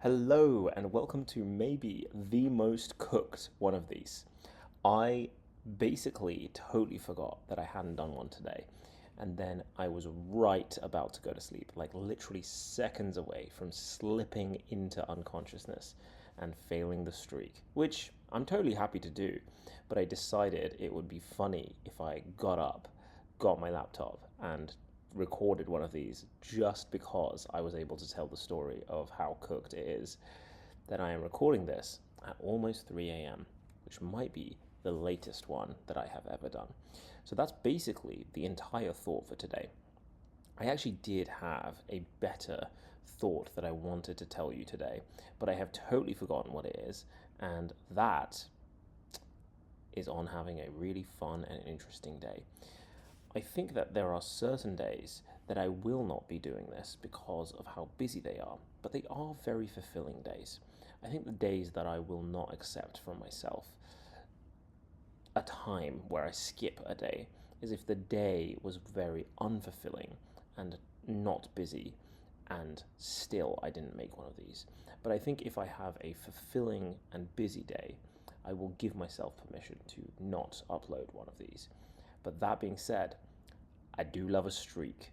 Hello, and welcome to maybe the most cooked one of these. I basically totally forgot that I hadn't done one today, and then I was right about to go to sleep, like literally seconds away from slipping into unconsciousness and failing the streak, which I'm totally happy to do, but I decided it would be funny if I got up, got my laptop, and recorded one of these just because I was able to tell the story of how cooked it is. That I am recording this at almost 3 a.m., which might be the latest one that I have ever done. So that's basically the entire thought for today. I actually did have a better thought that I wanted to tell you today, but I have totally forgotten what it is, and that is on having a really fun and interesting day. I think that there are certain days that I will not be doing this because of how busy they are, but they are very fulfilling days. I think the days that I will not accept from myself a time where I skip a day is if the day was very unfulfilling and not busy, and still I didn't make one of these. But I think if I have a fulfilling and busy day, I will give myself permission to not upload one of these. But that being said, I do love a streak.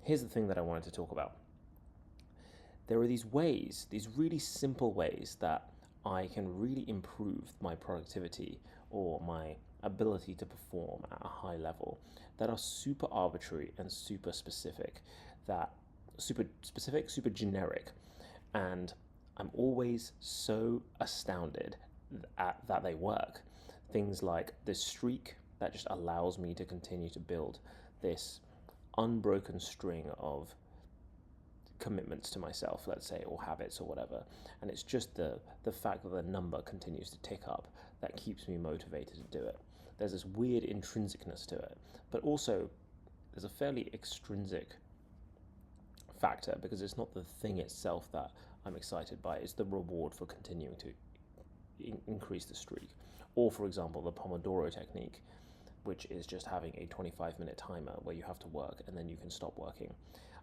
Here's the thing that I wanted to talk about. There are these ways, these really simple ways that I can really improve my productivity or my ability to perform at a high level that are super arbitrary and super specific, super generic. And I'm always so astounded that they work. Things like this streak that just allows me to continue to build this unbroken string of commitments to myself, let's say, or habits or whatever. And it's just the fact that the number continues to tick up that keeps me motivated to do it. There's this weird intrinsicness to it, but also there's a fairly extrinsic factor because it's not the thing itself that I'm excited by, it's the reward for continuing to increase the streak. Or, for example, the Pomodoro technique, which is just having a 25-minute timer where you have to work and then you can stop working.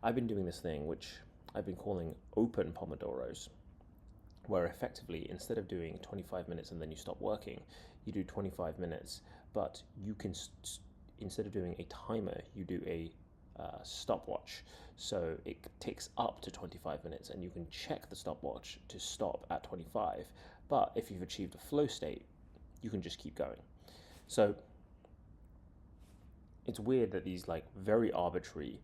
I've been doing this thing which I've been calling open Pomodoros, where effectively instead of doing 25 minutes and then you stop working, you do 25 minutes, but you can, instead of doing a timer, you do a stopwatch. So it ticks up to 25 minutes and you can check the stopwatch to stop at 25. But if you've achieved a flow state, you can just keep going. So it's weird that these like very arbitrary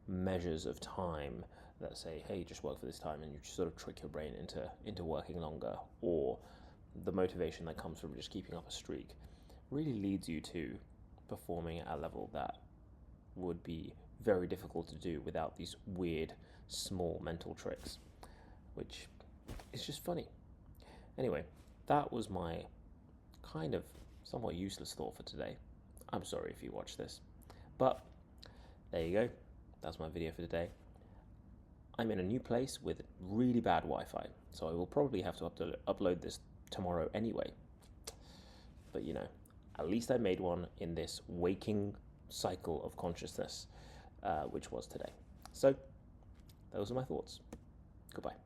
measures of time that say, hey, just work for this time, and you just sort of trick your brain into working longer, or the motivation that comes from just keeping up a streak really leads you to performing at a level that would be very difficult to do without these weird small mental tricks, which is just funny. Anyway, that was my kind of somewhat useless thought for today. I'm sorry if you watch this, but there you go. That's my video for today. I'm in a new place with really bad Wi-Fi, so I will probably have to upload this tomorrow anyway. But you know, at least I made one in this waking cycle of consciousness, which was today. So those are my thoughts. Goodbye.